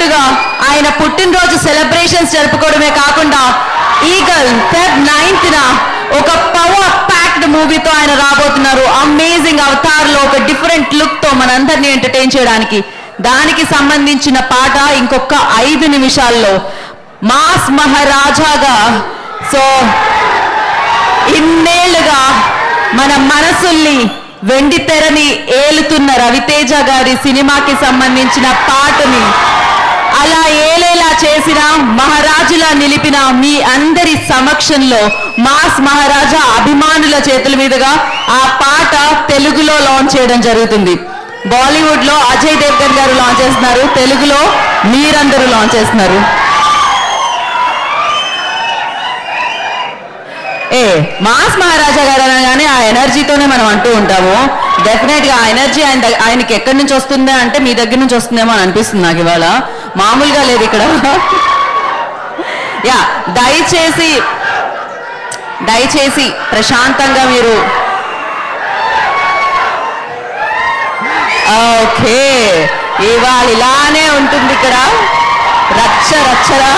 చెప్పినట్టుగా ఆయన పుట్టినరోజు సెలబ్రేషన్స్ జరుపుకోవడమే కాకుండా ఈగల్ ఫెబ్ 9th ఒక పవర్ ప్యాక్డ్ మూవీతో ఆయన రాబోతున్నారు. అమేజింగ్ అవతార్ లో ఒక డిఫరెంట్ లుక్ తో మనందరినీ ఎంటర్టైన్ చేయడానికి. దానికి సంబంధించిన పాట ఇంకొక 5 నిమిషాల్లో మాస్ మహారాజాగా, సో ఇన్నేళ్లుగా మన మనసుల్ని వెండి తెరని ఏలుతున్న రవితేజ గారి సినిమాకి సంబంధించిన పాటని అలా ఏలేలా చేసిన, మహారాజులా నిలిపిన మీ అందరి సమక్షంలో మాస్ మహారాజా అభిమానుల చేతుల మీదుగా ఆ పాట తెలుగులో లాంచ్ చేయడం జరుగుతుంది. బాలీవుడ్ లో అజయ్ దేవ్గన్ గారు లాంచ్ చేస్తున్నారు, తెలుగులో మీరందరూ లాంచ్ చేస్తున్నారు. మాస్ మహారాజా గారు అనగానే ఆ ఎనర్జీతోనే మనం అంటూ ఉంటాము. డెఫినెట్ గా ఆ ఎనర్జీ ఆయనకి ఎక్కడి నుంచి వస్తుందా అంటే మీ దగ్గర నుంచి వస్తుందేమో అని అనిపిస్తుంది నాకు ఇవాళ. మామూలుగా లేదు ఇక్కడ. యా, దయచేసి ప్రశాంతంగా మీరు. ఓకే, ఇవాళ ఇలానే ఉంటుంది ఇక్కడ, రచ్చరా.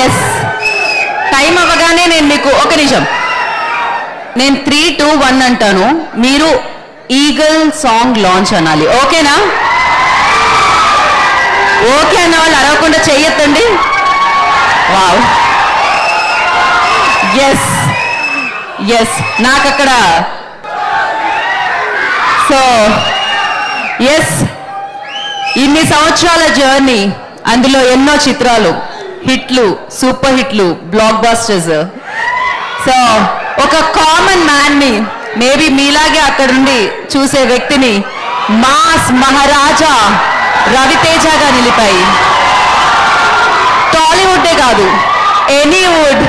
ఎస్, టైం అవ్వగానే నేను మీకు ఒక నిమిషం, నేను 3, 2, 1 అంటాను, మీరు ఈగల్ సాంగ్ లాంచ్ అనాలి. ఓకేనా? ఓకే అన్న వాళ్ళు అరవకుండా చెయ్యొద్దండి. వావ్, ఎస్ నాకు అక్కడ. సో ఎస్, ఇన్ని సంవత్సరాల జర్నీ, అందులో ఎన్నో చిత్రాలు, హిట్లు, సూపర్ హిట్లు, బ్లాక్ బాస్టర్స్. సో ఒక కామన్ మ్యాన్ ని, మేబీ మీలాగే అక్కడ నుండి చూసే వ్యక్తిని మాస్ మహారాజా రవితేజగా నిలిపాయి. టాలీవుడ్డే కాదు, ఎనీవుడ్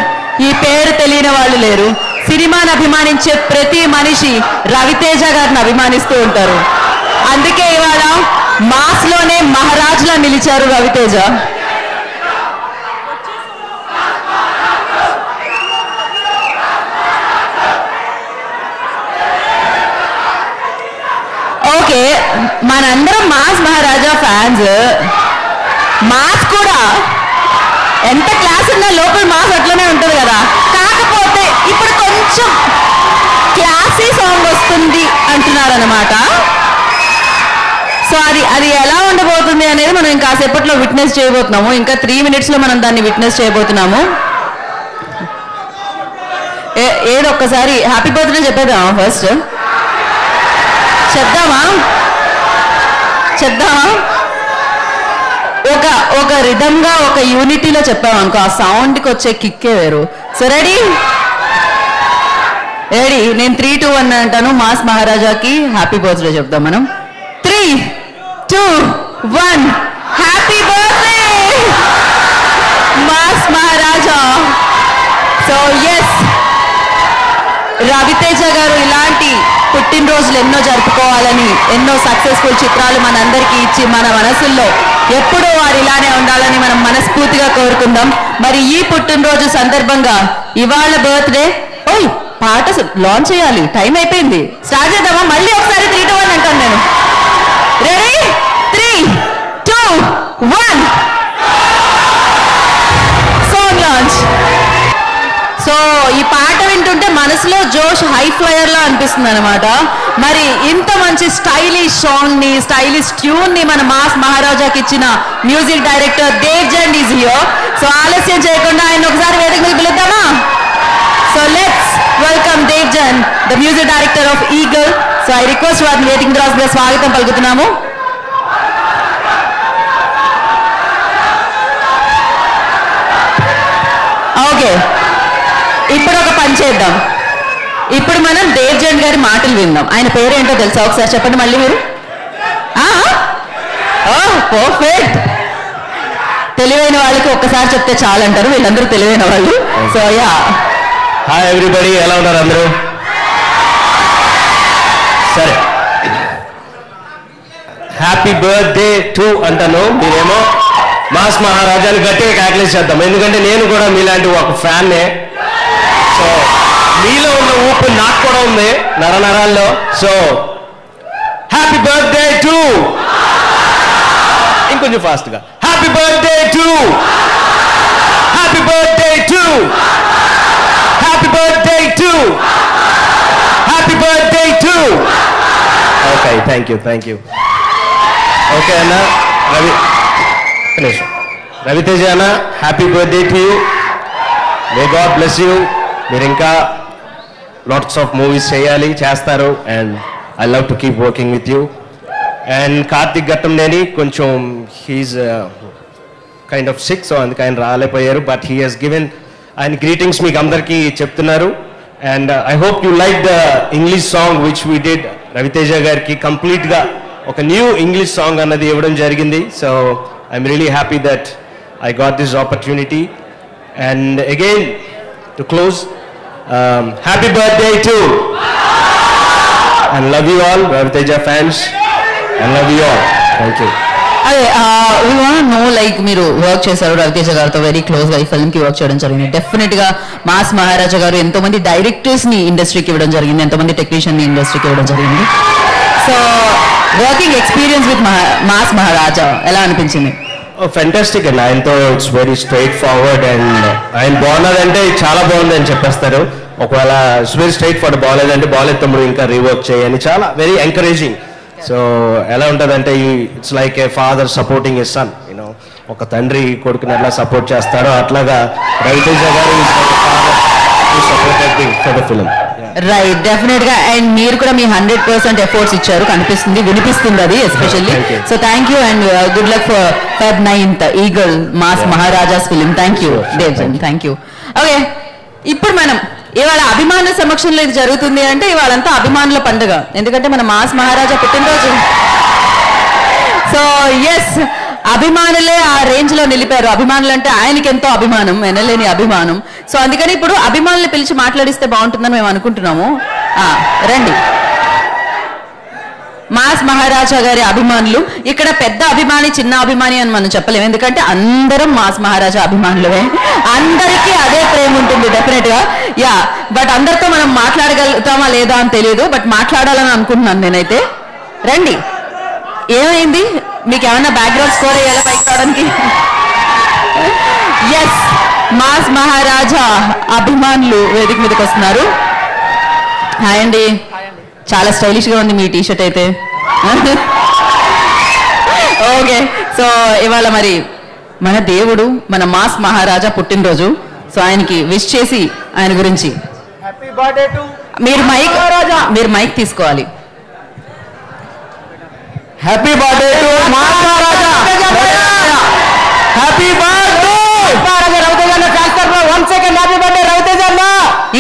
ఈ పేరు తెలియని వాళ్ళు లేరు. సినిమాని అభిమానించే ప్రతి మనిషి రవితేజ గారిని అభిమానిస్తూ ఉంటారు. అందుకే ఇవాళ మాస్ లోనే మహారాజులా నిలిచారు రవితేజ. ఓకే, మనందరం మాస్ మహారాజా ఫ్యాన్స్. మాస్ కూడా ఎంత క్లాస్ ఉన్నా లోపల మాస్ అట్లనే ఉంటుంది కదా. కాకపోతే ఇప్పుడు కొంచెం క్లాసీ సాంగ్ వస్తుంది అంటున్నారు అనమాట. సో అది ఎలా ఉండబోతుంది అనేది మనం ఇంకా కాసేపట్లో విట్నెస్ చేయబోతున్నాము. ఇంకా 3 minutes లో మనం దాన్ని విట్నెస్ చేయబోతున్నాము. ఏదొక్కసారి హ్యాపీ బర్త్డే చెప్పేద్దామా? ఫస్ట్ చెప్దామా? ఒక రిధంగా, ఒక యూనిటీలో చెప్పామనుకో, ఆ సౌండ్కి వచ్చే కిక్కే వేరు. So ready? నేను 3, 2, 1 అంటాను. మాస్ మహారాజాకి హ్యాపీ బర్త్డే చెప్దాం మనం. 3, 2, 1 హ్యాపీ బర్త్డే మాస్ మహారాజా. సో ఎస్, రవితేజ గారు ఇలాంటి పుట్టినరోజులు ఎన్నో జరుపుకోవాలని, ఎన్నో సక్సెస్ఫుల్ చిత్రాలు మనందరికీ ఇచ్చి మన మనసుల్లో ఎప్పుడూ వారు ఇలానే ఉండాలని మనం మనస్ఫూర్తిగా కోరుకుందాం. మరి ఈ పుట్టినరోజు సందర్భంగా ఇవాళ బర్త్డే, పాట లాంచ్ చేయాలి, టైం అయిపోయింది. స్టార్ట్ చేద్దామా? మళ్ళీ ఒకసారి 3, 2, 1 అంటాను నేను. రెడీ? 3, 2, 1 song launch. సో ఈ పాట వింటుంటే మనసులో జోష్ హై ఫ్లయర్ లా అనిపిస్తుంది అనమాట. మరి ఇంత మంచి స్టైలిష్ సాంగ్ ని, స్టైలిష్ ట్యూన్ ని మన మాస్ మహారాజాకి ఇచ్చిన music director Davzand is here. So ఆలస్యం చేయకుండా ఆయన ఒకసారి వేదిక మీద పిలుద్దామా? So let's welcome Davzand, the music director of Eagle. So I request వారిని వేదిక మీద స్వాగతం పలుకుతున్నాము. ఓకే, ఇప్పుడు ఒక పని చేద్దాం. ఇప్పుడు మనం దేవ్జన్ గారి మాటలు విందాం. ఆయన పేరు ఏంటో తెలుసా? ఒకసారి చెప్పండి మళ్ళీ మీరు. పర్ఫెక్ట్. తెలివైన వాళ్ళకి ఒక్కసారి చెప్తే చాలంటారు, వీళ్ళందరూ తెలివైన వాళ్ళు. సో యా, హాయ్ ఎవ్రీబడి, ఎలా ఉన్నారు అందరూ? సరే, హ్యాపీ బర్త్డే టు అంటాను. మీరేమో మాస్ మహారాజాని గట్టిగా క్యాక్యులేట్ చేద్దాం, ఎందుకంటే నేను కూడా మీలాంటి ఒక ఫ్యాన్నే. సో మీలో ఉన్న ఊపు నాకు కూడా ఉంది నరాల్లో. సో హ్యాపీ బర్త్డే టు, ఇంకొంచెం ఫాస్ట్గా, happy birthday to, happy birthday to, happy birthday to, happy birthday to. Okay, thank you. Okay అన్న, రవితేజ అన్న, happy birthday to you. May god bless you. మీరు ఇంకా లాట్స్ ఆఫ్ మూవీస్ చేస్తారు. And I love to keep working with you. And Karthik Ghattamaneni కొంచెం he's kind of sick, so అందుకే ఆయన రాలేకపోయారు. But he has given ఆయన గ్రీటింగ్స్ మీకు అందరికీ చెప్తున్నారు. And I hope you like the English song which we did. Raviteja గారికి కంప్లీట్గా ఒక న్యూ ఇంగ్లీష్ సాంగ్ అన్నది ఇవ్వడం జరిగింది. So I'm really happy that I got this opportunity. And again, to close, happy birthday to, and love you all, Raviteja fans, and love you all. Thank you. అదే we want to know, like మీరు work చేశారు రవితేజ గారితో very close గా, ఈ film కి work చేయడం జరిగింది. Definite గా మాస్ మహారాజా గారు ఎంతో మంది డైరెక్టర్స్ ని ఇండస్ట్రీకి ఇవ్వడం జరిగింది, ఎంతో మంది టెక్నీషియన్ ని ఇండస్ట్రీకి ఇవ్వడం జరిగింది. So working experience with mass Maharaja ఎలా అనిపించింది? ఫెంటాస్టిక్ అండి. ఆయనతో it's very straight forward. And ఆయన బాగున్నదంటే చాలా బాగుంది అని చెప్పేస్తారు. ఒకవేళ ఇట్స్ వెరీ స్ట్రైట్ ఫార్వర్డ్, బాగాలేదంటే బాగాలేదు తమ్ముడు ఇంకా రీవర్క్ చేయని, చాలా వెరీ ఎంకరేజింగ్. సో ఎలా ఉంటుందంటే it's like a father supporting a son. You know, ఒక తండ్రి కొడుకుని ఎలా సపోర్ట్ చేస్తాడో అట్లాగా రవితేజ గారు supported for the film. Right, definite గా. అండ్ మీరు కూడా మీ 100% ఎఫర్ట్స్ ఇచ్చారు, కనిపిస్తుంది, వినిపిస్తుంది అది especially. So thank you and good luck for Feb 9th Eagle mass Maharaja's film. Thank you Davzand, thank you. Okay, ఇప్పుడు మనం ఇవాళ అభిమానుల సమక్షంలో ఇది జరుగుతుంది అంటే ఇవాళంతా అభిమానుల పండుగ, ఎందుకంటే మన మాస్ మహారాజా పుట్టినరోజు. సో ఎస్, అభిమానులే ఆ రేంజ్ లో నిలిపారు. అభిమానులు అంటే ఆయనకి ఎంతో అభిమానం, ఎనలేని అభిమానం. సో అందుకని ఇప్పుడు అభిమానులు పిలిచి మాట్లాడిస్తే బాగుంటుందని మేము అనుకుంటున్నాము. రండి, మాస్ మహారాజా గారి అభిమానులు. ఇక్కడ పెద్ద అభిమాని చిన్న అభిమాని అని మనం చెప్పలేము, ఎందుకంటే అందరం మాస్ మహారాజా అభిమానులమే, అందరికీ అదే ప్రేమ ఉంటుంది డెఫినెట్ గా. యా, బట్ అందరితో మనం మాట్లాడగలుగుతామా లేదా అని తెలియదు, బట్ మాట్లాడాలని అనుకుంటున్నాను నేనైతే. రండి, ఏమైంది? మీకు ఏమైనా బ్యాక్గ్రౌండ్ స్కోర్ అయ్యేలా పైకి రావడానికి? ఎస్, మాస్ మహారాజా అభిమానులు వేదిక మీదకి వస్తున్నారు. హాయ్ అండి, చాలా స్టైలిష్ గా ఉంది మీ టీషర్ట్ అయితే. ఓకే, సో ఇవాళ మరి మన దేవుడు, మన మాస్ మహారాజా పుట్టినరోజు. సో ఆయనకి విష్ చేసి ఆయన గురించి మీరు మైక్ తీసుకోవాలి. Happy birthday to mass Maharaja. Happy birthday Raviteja అన్న. Transfer 1 second. Happy birthday Raviteja అన్న.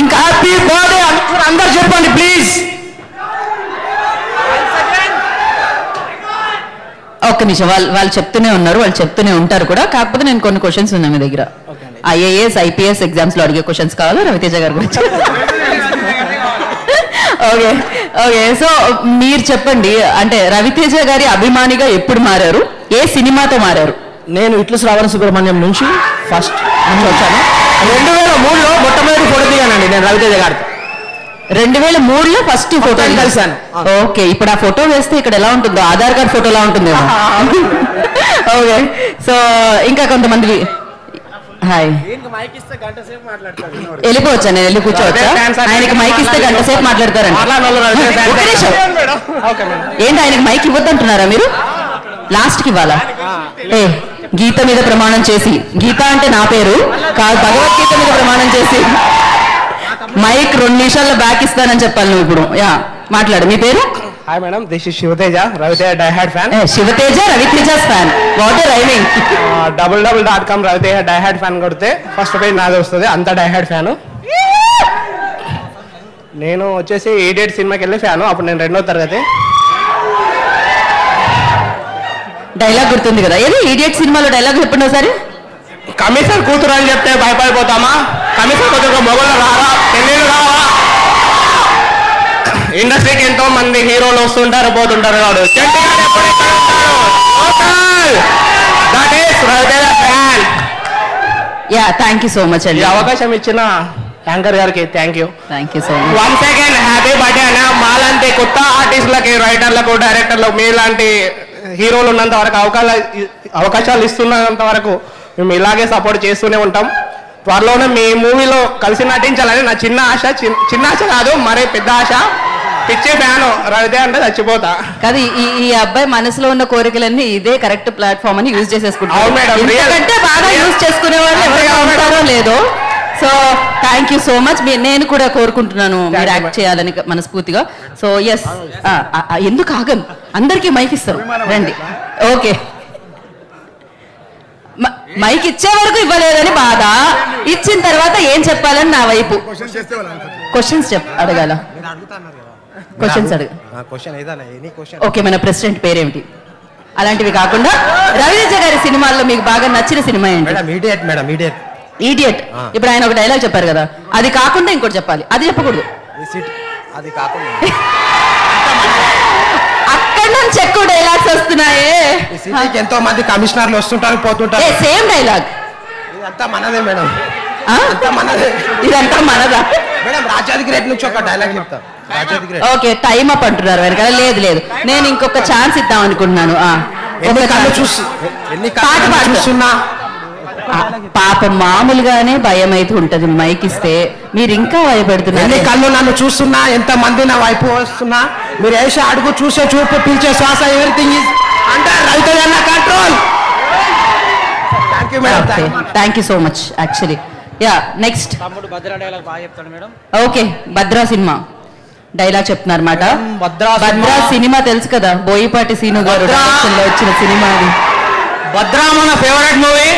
ఇంకా హ్యాపీ బర్త్డే అందరు చెప్పండి ప్లీజ్. ఒక్క నిమిషం, వాళ్ళు చెప్తూనే ఉన్నారు, వాళ్ళు చెప్తూనే ఉంటారు కూడా. కాకపోతే నేను కొన్ని క్వశ్చన్స్ ఉన్నాయి మీ దగ్గర. IAS IPS ఎగ్జామ్స్ లో అడిగే క్వశ్చన్స్ కావాలా రవితేజ గారి గురించి? ఓకే ఓకే, సో మీరు చెప్పండి, అంటే రవితేజ గారి అభిమానిగా ఎప్పుడు మారారు, ఏ సినిమాతో మారారు? నేను ఇట్లు శ్రావణ సుబ్రహ్మణ్యం నుంచి ఫస్ట్ నుంచి వచ్చాను. 2003లో మొట్టమొదటి ఫోటో దిగానండి నేను రవితేజ గారితో. 2003లో ఫస్ట్ ఫోటో కలిసాను. ఓకే, ఇప్పుడు ఆ ఫోటో వేస్తే ఇక్కడ ఎలా ఉంటుందో, ఆధార్ కార్డ్ ఫోటోలా ఉంటుందేమో. ఓకే, సో ఇంకా కొంతమంది హాయ్ వెళ్ళిపోవచ్చా? నేను వెళ్ళి కూర్చోవచ్చా? ఆయనకి మైక్ ఇస్తే గంట సేపు మాట్లాడతారండి. ఏంటి ఆయనకి మైక్ ఇవ్వద్దంటున్నారా మీరు? లాస్ట్ కి ఇవ్వాలా? ఏ గీత మీద ప్రమాణం చేసి, గీత అంటే నా పేరు కాదు, భగవద్గీత మీద ప్రమాణం చేసి మైక్ 2 నిమిషాల్లో బ్యాక్ ఇస్తానని చెప్పాలి నువ్వు ఇప్పుడు. యా, మాట్లాడు. మీ పేరు? Hi madam, this is Shivateja, Raviteja diehard fan. Shivateja, Raviteja's fan. What a rhyming. www.com Raviteja diehard fan కొడితే ఫస్ట్ పేజ్ నాది వస్తుంది, అంత డైహార్డ్ ఫ్యాను. నేను వచ్చేసి ఈడియట్ సినిమాకి వెళ్ళి ఫ్యాను. అప్పుడు నేను 2వ తరగతి. డైలాగ్ గుర్తుంది కదా, ఏది ఈడియట్ సినిమాలో డైలాగ్ చెప్పండి ఒకసారి. కమిషనర్ కూతురు అని చెప్తే భయపడిపోతామా? కమిషనర్ కూతురు మొగలు రారా, పెళ్ళిళ్ళు రావా? ఇండస్ట్రీకి ఎంతో మంది హీరోలు వస్తుంటారు పోతుంటారు. కాదు, yeah, thank you so much అండి. అవకాశం ఇచ్చిన యాంకర్ గారికి thank you. So much. Once again happy birthday అన్న. మాలాంటి కొత్త ఆర్టిస్టులకి, రైటర్లకు, డైరెక్టర్లకు మీలాంటి హీరోలు ఉన్నంత వరకు అవకాశాలు ఇస్తున్నంత వరకు మేము ఇలాగే సపోర్ట్ చేస్తూనే ఉంటాం. త్వరలోనే మీ మూవీలో కలిసి నటించాలని నా చిన్న ఆశ. చిన్న ఆశ కాదు, మరే పెద్ద ఆశ. పిచ్చే ఫ్యాను, రవితే అంటే చచ్చిపోతా. కాదు, ఈ అబ్బాయి మనసులో ఉన్న కోరికలన్నీ ఇదే కరెక్ట్ ప్లాట్ఫామ్ అని యూజ్ చేసేసుకుంటారు. ఎందుకంటే బాగా యూజ్ చేసుకునే వాళ్ళు ఎవరైనా ఉంటారో లేదో. So thank you so much. నేను కూడా కోరుకుంటున్నాను మీరు యాక్ట్ చేయాలని మనస్ఫూర్తిగా. సో ఎస్, ఎందుకు ఆగం, అందరికీ మైక్ ఇస్తారు, రండి. ఓకే, మైక్ ఇచ్చే వరకు ఇవ్వలేదని బాధ, ఇచ్చిన తర్వాత ఏం చెప్పాలని నా వైపు క్వశ్చన్స్ అడగాల. క్వశ్చన్స్ అడగ. ఓకే, మన ప్రెసిడెంట్ పేరేమిటి? అలాంటివి కాకుండా రవితేజ గారి సినిమాల్లో మీకు బాగా నచ్చిన సినిమా ఏంటి? ఈడియట్. ఇప్పుడు ఆయన ఒక డైలాగ్ చెప్పారు కదా, అది కాకుండా ఇంకోటి చెప్పాలి. అది చెప్పకూడదు, అది కాకుండా అక్కడ నుంచి ఎక్కువ డైలాగ్స్ వస్తున్నాయే. ఎంతో మంది కమిషనర్లు వస్తుంటారు, పోతుంటారు. Same dialogue. ఇదంతా మనదే మేడం, ఇదంతా మనదా మేడం? రాజాది రేట్ నుంచి ఒక డైలాగ్ చెప్తాం. ఓకే, టైం అప్ అంటున్నారు వెనకాల. లేదు లేదు, నేను ఇంకొక ఛాన్స్ ఇద్దాం అనుకుంటున్నాను. పాట పాడుతున్నా. పాప మామూలుగానే భయం అయితే ఉంటది మైక్ ఇస్తే, మీరు ఇంకా భయపెడుతున్నారు. ఎన్ని కళ్ళు నన్ను చూస్తున్నా, ఎంత మంది నా వైపు వస్తున్నా, మీరు వేసే అడుగు, చూసే చూపు, పిలిచే శ్వాస, ఎవ్రీథింగ్ ఈజ్ అండర్ రవితేజ అన్న control. Thank you madam. Thank you so much. Actually yeah, next okay, Bhadra cinema dialogue చెప్తున్నారు అన్నమాట. భద్రా సినిమా తెలుసు కదా, బోయిపాటి సీను గారు డైరెక్షన్ లో వచ్చిన సినిమా అది. భద్రా మన ఫేవరెట్ మూవీ.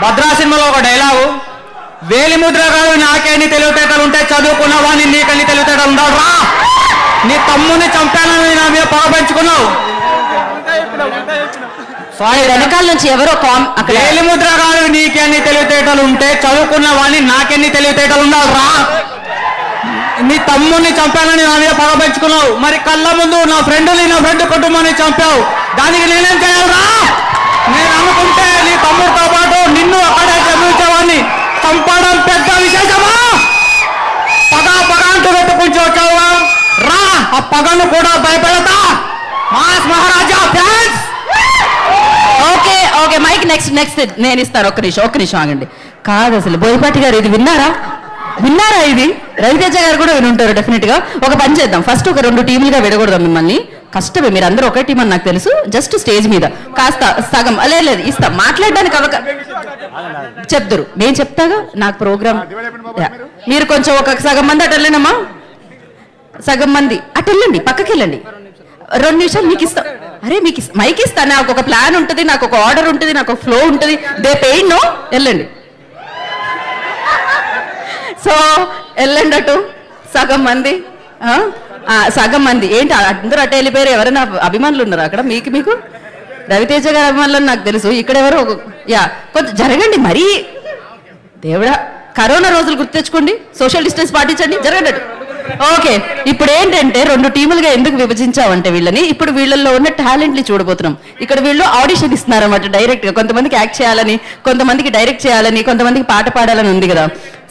భద్రా సినిమాలో ఒక డైలాగు, వేలిముద్ర గారు నాకేని తెలివితేటలు ఉంటే చదువుకున్న వాడిని నీకని తెలివితేటలు ఉండాలి రా. నీ తమ్ముని చంపానని నా మీద పగపెంచుకున్నావు. వెనకాల నుంచి ఎవరో వేలిముద్ర గారు నీకెన్ని తెలివితేటలు ఉంటే చదువుకున్న వాడిని నాకెన్ని తెలివితేటలు ఉండాలి రా. నీ తమ్ముని చంపానని నా మీద పగపెంచుకున్నావు. మరి కళ్ళ ముందు నా ఫ్రెండ్ కుటుంబాన్ని చంపావు. దానికి నేనేం చేయాలరా? నేను అనుకుంటే నీ తమ్ముడితో పాటు నిన్ను అక్కడే చదివించేవాడిని. చంపడం పెద్ద విశేషమా? పగ అంటూ పెట్టుకుంటూ వచ్చావుగా రా, ఆ పగను కూడా భయపెడతా. Mass Maharaja fans. Okay okay, mic next నేను ఇస్తాను. ఒక్క నిమిషం ఆగండి. కాదు అసలు బోయపాటి గారు ఇది విన్నారా? ఇది రవితేజ గారు కూడా వినుంటారు డెఫినెట్ గా. ఒక పని చేద్దాం, ఫస్ట్ ఒక 2 టీములుగా విడకూడదాం మిమ్మల్ని. కష్టమే, మీరు అందరూ ఒకే టీం అని నాకు తెలుసు. జస్ట్ స్టేజ్ మీద కాస్త సగం లేదు ఇస్తాం మాట్లాడడానికి చెప్తారు. నేను చెప్తాగా, నాకు ప్రోగ్రామ్. మీరు కొంచెం ఒక సగం మంది అటు వెళ్ళినమ్మా, సగం మంది అటు వెళ్ళండి, పక్కకి వెళ్ళండి. 2 నిమిషాలు మీకు ఇస్తాం. అరే మీకు మైక్ ఇస్తా. నాకు ఒక ప్లాన్ ఉంటుంది, నాకు ఒక ఆర్డర్ ఉంటుంది, నాకు ఒక ఫ్లో ఉంటుంది. దే పెయిన్ నో, వెళ్ళండి. సో వెళ్ళండి అటు సగం మంది. ఏంటి అందరూ అటు వెళ్ళిపోయారు? ఎవరైనా అభిమానులు ఉన్నారు అక్కడ? మీకు రవితేజ గారి అభిమానులు నాకు తెలుసు. ఇక్కడ ఎవరో కొంచెం జరగండి. మరీ దేవుడా, కరోనా రోజులు గుర్తు తెచ్చుకోండి, సోషల్ డిస్టెన్స్ పాటించండి, జరగండి అటు. ఓకే, ఇప్పుడు ఏంటంటే 2 టీములుగా ఎందుకు విభజించామంటే వీళ్ళని, ఇప్పుడు వీళ్ళల్లో ఉన్న టాలెంట్ని చూడబోతున్నాం. ఇక్కడ వీళ్ళు ఆడిషన్ ఇస్తున్నారు అన్నమాట డైరెక్ట్ గా. కొంతమందికి యాక్ట్ చేయాలని, కొంతమందికి డైరెక్ట్ చేయాలని, కొంతమందికి పాట పాడాలని ఉంది కదా.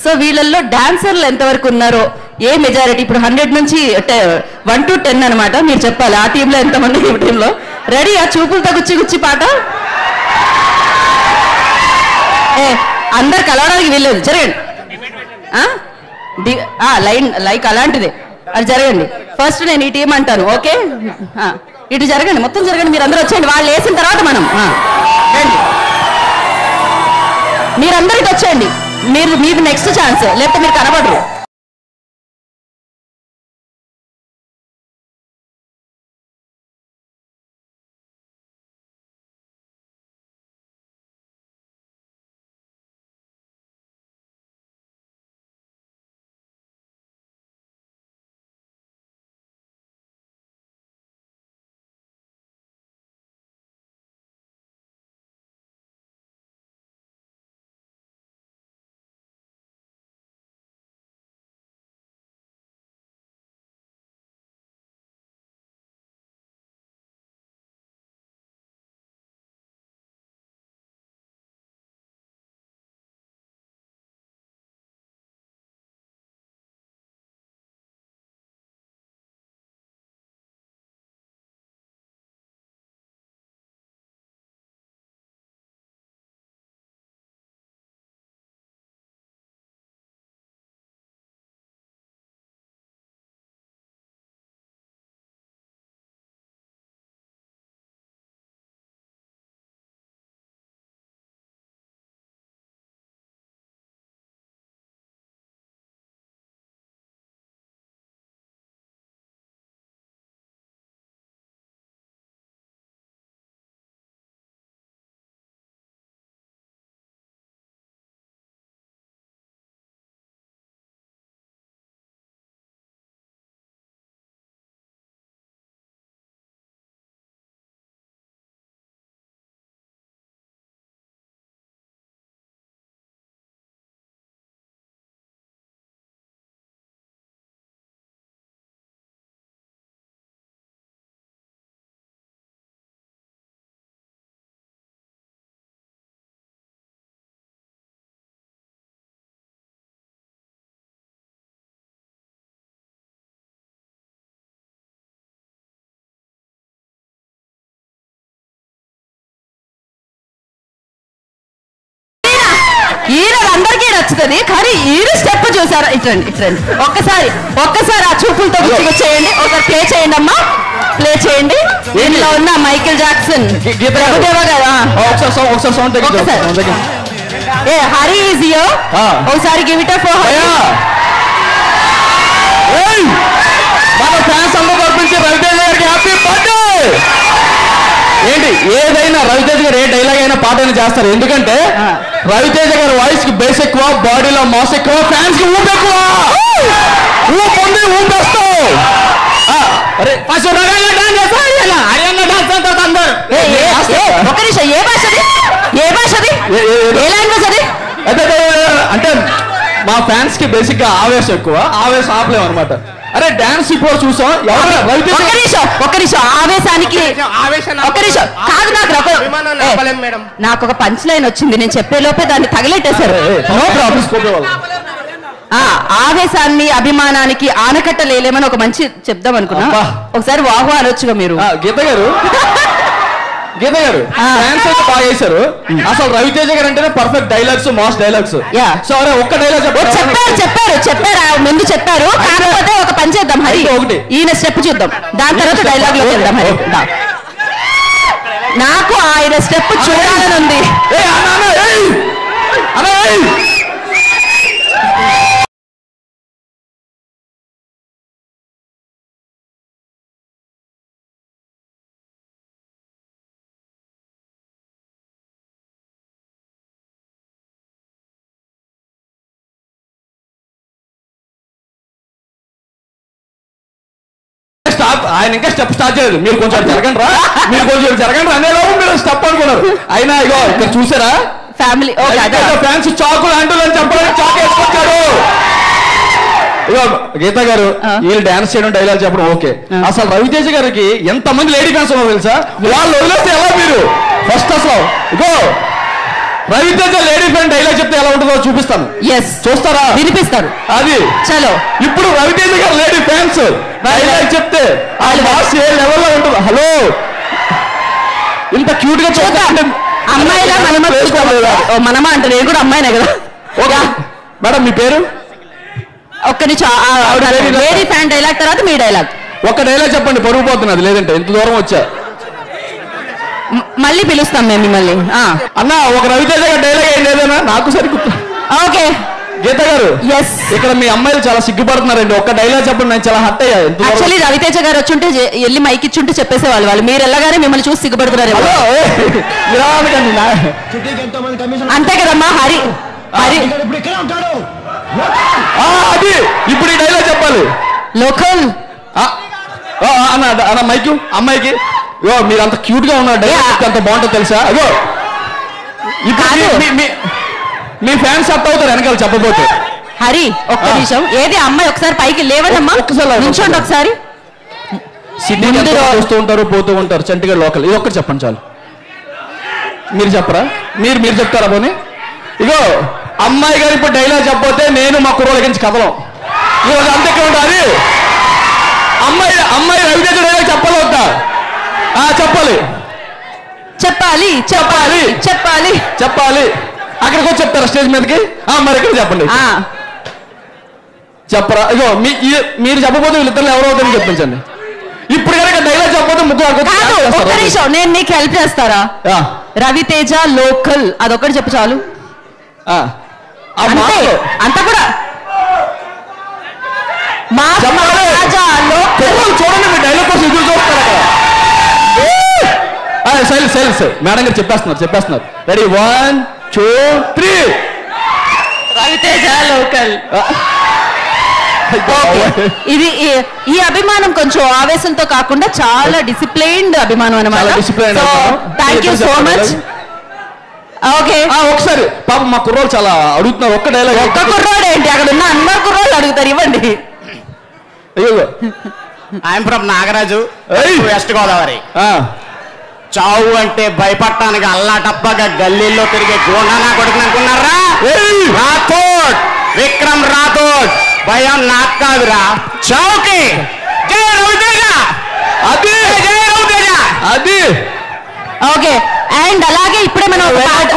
సో వీళ్ళల్లో డాన్సర్లు ఎంతవరకు ఉన్నారో, ఏ మెజారిటీ, ఇప్పుడు 100 నుంచి 1 to 10 అనమాట. మీరు చెప్పాలి ఆ టీంలో ఎంతమంది, ఈ టీంలో రెడీ? ఆ చూపులతో గుచ్చి పాట అందరు కలవడానికి వీల్లేదు, జరగండి. లైక్ అలాంటిదే, అది జరగండి. ఫస్ట్ నేను ఈ టీం అంటాను, ఓకే? ఇటు జరగండి, మొత్తం జరగండి. మీరు అందరూ వచ్చేయండి, వాళ్ళు వేసిన తర్వాత మనం రండి. మీరందరికి వచ్చేయండి. మీరు నెక్స్ట్ ఛాన్స్, లేకపోతే మీరు కనబడరు. నచ్చుతుంది, కానీ ఈ స్టెప్ చూసారా? ఇట్రండి ఒక్కసారి ఆ చూపులతో చేయండి, ఒకసారి ప్లే చేయండి అమ్మా, ప్లే చేయండి. దీనిలో ఉన్న మైకేల్ జాక్సన్ ప్రభుదేవా గారు ఏ హరి ఈజ్ హియర్, ఒకసారి give it up for Hari. మన ఫ్యాన్స్ అందరూ పంపించి రవితేజ గారికి హ్యాపీ బర్త్డే. ఏంటి ఏదైనా రవితేజ గారు ఏ డైలాగ్ అయినా పాట అయినా చేస్తారు, ఎందుకంటే రవితేజ గారి వాయిస్ కి బేస్ ఎక్కువ, బాడీలో మాస్ ఎక్కువ, ఫ్యాన్స్ కి ఊపు ఎక్కువ. ఊపు ఉంది, ఊపేస్తావు. అరే ఫస్ట్ ఒక్క నిమిషం, ఏ భాషది ఏ లాంగ్వేజ్ అది? అంటే మా ఫ్యాన్స్ కి బేసిక్ గా ఆవేశం ఎక్కువ, ఆవేశం ఆపలేము అనమాట. అరే డాన్స్ ఇప్పుడు చూసాం. ఒక్క నిమిషం ఆవేశానికి ఒక్క నిమిషం కాదు, నాకు ఒక పంచ్ లైన్ వచ్చింది, నేను చెప్పే లోపే దాన్ని తగిలెట్టేశారు. No problem. ఆవేశాన్ని అభిమానానికి ఆనకట్ట లేలేమని ఒక మంచి చెప్దాం అనుకున్నా, ఒకసారి వాహు అనొచ్చుగా మీరు. గీత గారు డాన్స్ అయితే బాగా చేశారు. అసలు రవితేజ గారు అంటేనే perfect dialogues, mass dialogues. So అరే ఒక్క డైలాగ్ చెప్పారు ముందు చెప్పారు, కాకపోతే ఒక పని చేద్దాం హరి, ఒకటి ఈయన స్టెప్ చూద్దాం, దాని తర్వాత డైలాగ్ లో వెళ్దాం హరి. నాకు ఆయన స్టెప్ చూడాలని ఉంది. ఆయన ఇంకా స్టెప్ స్టార్ట్ చేయలేదు, మీరు కొంచెం జరగండి రా, అనేలోపు మీరు స్టెప్ అనుకున్నారు. అయినా ఇగో ఇక్కడ చూసారా ఫ్యామిలీ ఫ్యాన్స్ చాకులు అంటూ అని చెప్పడానికి చాకు వేసుకొచ్చాడు. ఇగో గీత గారు వీళ్ళు డాన్స్ చేయడం, డైలాగ్ చెప్పడం ఓకే, అసలు రవితేజ గారికి ఎంత మంది లేడీ ఫ్యాన్స్ ఉన్నారో తెలుసా? వాళ్ళు వదిలేస్తే ఎలా మీరు ఫస్ట్ అసలు ఇగో రవితేజ లేడీ ఫ్యాన్ డైలాగ్ చెప్తే ఎలా ఉంటుందో చూపిస్తాను. చూస్తారా? వినిపిస్తారు. అది చలో ఇప్పుడు రవితేజ గారు లేడీ ఫ్యాన్స్ డైలాగ్ చెప్తే ఆ బాస్ ఏ లెవెల్లో ఉంటుంది. హలో ఇంత క్యూట్ గా చూస్తా అంటే అమ్మాయిలా మనమా అంటే నేను కూడా అమ్మాయినే కదా. ఓకే మేడం మీ పేరు? ఒక్క నిమిషం, లేడీ ఫ్యాన్ డైలాగ్ తర్వాత మీ డైలాగ్. ఒక్క డైలాగ్ చెప్పండి, పరుగు పోతున్నది, లేదంటే ఇంత దూరం వచ్చా. మళ్ళీ పిలుస్తాం మేము మిమ్మల్ని. అన్న ఒక రవితేజ గారు డైలాగ్ ఏం లేదన్నా నాకు సరిగ్గు. ఓకే గీత గారు ఇక్కడ మీ అమ్మాయిలు చాలా సిగ్గుపడుతున్నారండి, ఒక్క డైలాగ్ చెప్పండి, నేను చాలా హట్ అయ్యా. యాక్చువల్లీ రవితేజ గారు వచ్చుంటే వెళ్ళి మైక్ ఇచ్చుంటే చెప్పేసేవాళ్ళు, వాళ్ళు మీరు వెళ్ళగానే మిమ్మల్ని చూసి సిగ్గుపడుతున్నారు. అంతే కదమ్మా హరి. అది ఇప్పుడు ఈ డైలాగ్ చెప్పాలి. లోకల్ అన్న మైక్ అమ్మాయికి మీరు అంత క్యూట్ గా ఉన్నారు, డైలాగ్ అంత బాగుంటుంది తెలుసా? అగో మీ ఫ్యాన్స్ అర్థ అవుతారు వెనకాల చెప్పబోతే. హరి ఒక్క నిమిషం, ఏది అమ్మాయి ఒకసారి పైకి లేవదమ్మా, నిల్చోండి ఒకసారి. వస్తూ ఉంటారు పోతూ ఉంటారు, చంటిగఢ్ లోకల్. ఇది ఒక్కటి చెప్పండి చాలు. మీరు చెప్పరా? మీరు చెప్తారా పోనీ? ఇగో అమ్మాయి గారు ఇప్పుడు డైలాగ్ చెప్పబోతే నేను మా కుర్రోళ్ళ గురించి కదలం ఈరోజు అంతే ఉంటుంది. అమ్మాయి రవితేజ డైలాగ్ చెప్పాలి వద్దా? చెప్పాలి. అక్కడికి వచ్చి చెప్తారా స్టేజ్ మీదకి? మరి ఇక్కడ చెప్పండి. చెప్పరా? ఇగో మీరు చెప్పబోతే వీళ్ళిద్దరు ఎవరో అవుతారని చెప్పించండి. ఇప్పుడు కనుక డైలాగ్ చెప్పబోతే ముగ్గురు. నేను నీకు హెల్ప్ చేస్తారా? రవితేజ లోకల్ అదొకటి చెప్పు చాలు. అంత కూడా చూడండి, మీ డైలాగ్ కోసం ఎదురు చూస్తారు అక్కడ. సైలెన్స్ మేడం గారు చెప్పేస్తున్నారు. రెడీ 1 2 3. రవితేజ లోకల్. ఇది ఈ అభిమానం కొంచెం ఆవేశంతో కాకుండా చాలా డిసిప్లైన్డ్ అభిమానం అన్నమాట. Thank you so much. Okay ఒకసారి పాపం మా కుర్రోళ్ళు చాలా అడుగుతున్నారు, ఒక్క డైలాగ్. ఒక్క కుర్రోడు ఏంటి, అక్కడ ఉన్న అందరు కుర్రోళ్ళు అడుగుతారు, ఇవ్వండి. I'm from Nagaraju, west Godavari. చావు అంటే భయపడటానికి అల్లాటప్పగా గల్లీల్లో తిరిగే గోండా నా కొడుకుని అనుకున్నారా? విక్రమ్ రాథోడ్. భయం నాకు కాదురా, చావుకి. జై రవితేజ. అది ఓకే. అండ్ అలాగే ఇప్పుడే మనం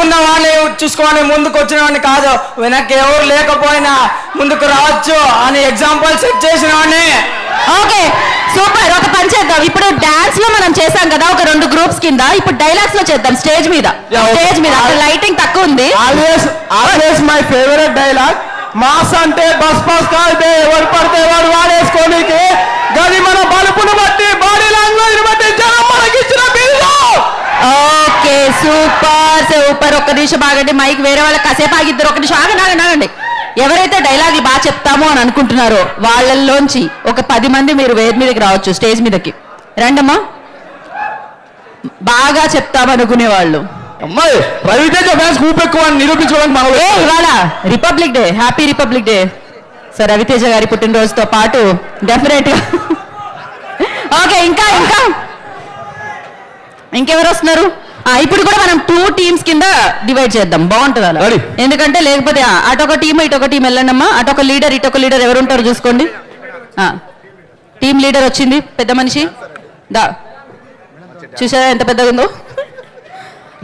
ఉన్న వాళ్ళే ఇచ్చుకొని ముందుకు వచ్చినవాడిని కాదు, వెనక్కి ఎవరు లేకపోయినా ముందుకు రావచ్చు అని ఎగ్జాంపుల్ సెట్ చేసిన వాడిని. Okay super. ఒక పని చేద్దాం, ఇప్పుడు డాన్స్ లో మనం చేసాం కదా ఒక 2 గ్రూప్స్ కింద, ఇప్పుడు డైలాగ్స్ లో చేద్దాం స్టేజ్ మీద. స్టేజ్ మీద లైటింగ్ తక్కువ ఉంది. Always my favourite dialogue, mass అంటే బస్ పాస్ కాదు, ఎవరు పడితే వాడు వాడేసుకోనికి, గది మన బలుపును బట్టి బాడీ లాంగ్వేజ్ బట్టి జనం మనకి ఇచ్చిన బిల్లు. Okay super super. ఒక్క నిమిషం ఆగండి, మైక్ వేరే వాళ్ళకి కాసేపు ఆగిద్దరు. ఒక నిమిషం ఆగండి. ఎవరైతే డైలాగులు బాగా చెప్తామో అని అనుకుంటున్నారో వాళ్ళల్లోంచి ఒక 10 మంది మీరు వేది మీదకి రావచ్చు, స్టేజ్ మీదకి రండమ్మా. బాగా చెప్తామనుకునే వాళ్ళు. అమ్మాయి రవితేజ ఫ్యాన్స్ కూపు ఎక్కువ అని నిరూపించుకోవడానికి మనం ఇవాళ republic day, happy republic day. So Raviteja గారి పుట్టినరోజుతో పాటు డెఫినెట్ గా ఓకే ఇంకా ఇంకెవరు వస్తున్నారు? ఇప్పుడు కూడా మనం 2 టీమ్స్ కింద డివైడ్ చేద్దాం, బాగుంటుంది అలా. ఎందుకంటే లేకపోతే అటొక టీం ఇటొక టీం వెళ్ళండమ్మా. అటొక లీడర్ ఇటొక లీడర్ ఎవరు ఉంటారో చూసుకోండి. టీం లీడర్ వచ్చింది, పెద్ద మనిషి దా, చూసారా ఎంత పెద్దగా ఉందో.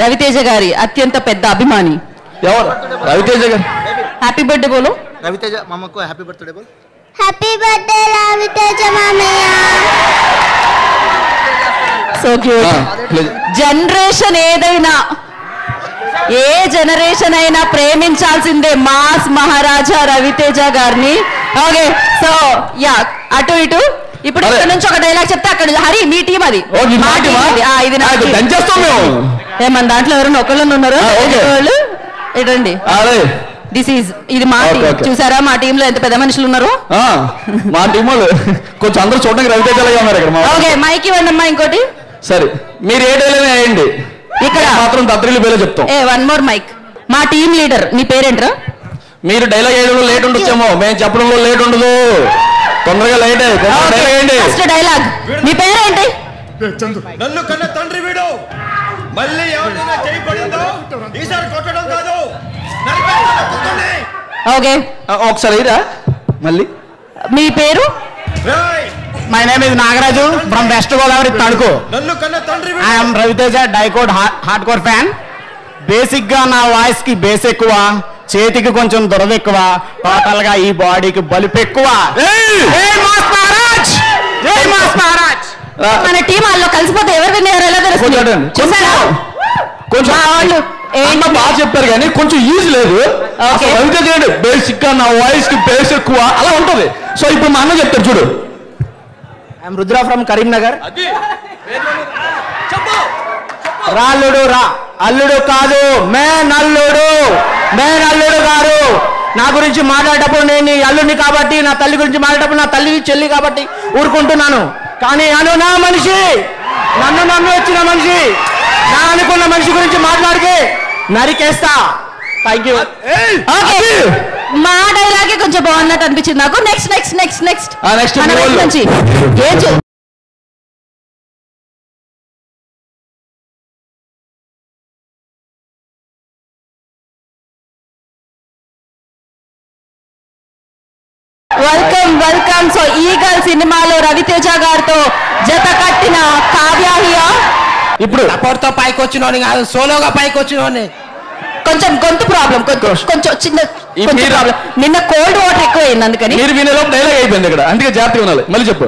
రవితేజ గారి అత్యంత పెద్ద అభిమాని. ఎవరు? రవితేజ గారు. హ్యాపీ బర్త్డే బోలో. రవితేజ మామకు హ్యాపీ బర్త్డే బోల్. హ్యాపీ బర్త్డే రవితేజ మామయ్య. So cute. జనరేషన్ ఏదైనా, ఏ జనరేషన్ అయినా ప్రేమించాల్సిందే మాస్ మహారాజా రవితేజ గారిని. ఓకే సో యా అటు ఇటు. ఇప్పుడు ఇక్కడ నుంచి ఒక డైలాగ్ చెప్తే అక్కడ హరి మీ టీం అది. మన దాంట్లో ఎవరైనా ఒకళ్ళు ఉన్నారా? ఇటండి, ఇది మా టీం. చూసారా మా టీమ్ లో ఎంత పెద్ద మనుషులు ఉన్నారు? మా టీం వాళ్ళు కొంచెం అందరూ చూడడానికి రవితేజలాగా ఉన్నారు ఇక్కడ. ఓకే మైక్ ఇవ్వండి అమ్మా. ఇంకోటి సరే, మీరు ఏ డైలాగ్ వేయండి, ఇక్కడ మాత్రం దత్రిలు పేరే చెప్తాం. One more mike. మా టీం లీడర్ నీ పేరేంట్రా? మీరు డైలాగ్ వేయడంలో లేట్ ఉండొచ్చేమో, మేము చెప్పడంలో లేట్ ఉండదు, తొందరగా లైట్ అయ్యండి. ఫస్ట్ డైలాగ్ నీ పేరేంటి? నన్ను కన్న తండ్రి వీడు, మళ్ళీ ఎవరైనా చేయి పడిందో ఈసారి కొట్టడం కాదు. ఓకే ఒకసారి మళ్ళీ. మీ పేరు? My name is Nagaraju from West Godavari Tanuku. నన్ను కన్న తండ్రి ఐఎమ్ రవితేజ డైకోడ్ హార్డ్ కోర్ ఫ్యాన్. బేసిక్ గా నా వాయిస్ కి బేస్ ఎక్కువ, చేతికి కొంచెం దురద ఎక్కువ, టోటల్ గా ఈ బాడీకి బలుపు ఎక్కువ. మన టీం వాళ్ళు కలిసిపోతే ఎవరు విన్నారు ఎలా తెలుస్తుంది? కొంచెం బాగా చెప్పారు కానీ కొంచెం ఈజీ లేదు. రవితేజ బేసిక్ గా నా వాయిస్ కి బేస్ ఎక్కువ అలా ఉంటది. సో ఇప్పుడు మా అన్న చెప్తారు చూడు. I'm Rudra from Karimnagar. రాళ్ళుడు రా అల్లుడు కాదు, మేన్ అల్లుడు గారు. నా గురించి మాట్లాడేటప్పుడు నేను అల్లుడిని కాబట్టి, నా తల్లి గురించి మాట్లాడేటప్పుడు నా తల్లి చెల్లి కాబట్టి ఊరుకుంటున్నాను. కానీ నా మనిషి, నన్ను వచ్చిన మనిషి, నా అనుకున్న మనిషి గురించి మాట్లాడితే నరికేస్తా. Thank you. మా డైలాగే కొంచెం బాగున్నట్టు అనిపించింది నాకు. నెక్స్ట్ నుంచి వెల్కమ్. సో ఈగల్ సినిమాలో రవితేజ గారితో జత కట్టిన కావ్యాహియా. ఇప్పుడు సపోర్ట్తో పైకి వచ్చినోని కాదు, సోలోగా పైకి వచ్చినోని. కొంచెం గొంతు ప్రాబ్లం, కొంచెం చిన్న ప్రాబ్లం. నిన్న కోల్డ్ వాటర్ ఎక్కువ అయింది, అందుకని మీరు వినేలోపు డైలాగ్ అయిపోయింది ఇక్కడ, అందుకే జాగ్రత్తగా ఉండాలి. మళ్ళీ చెప్పు.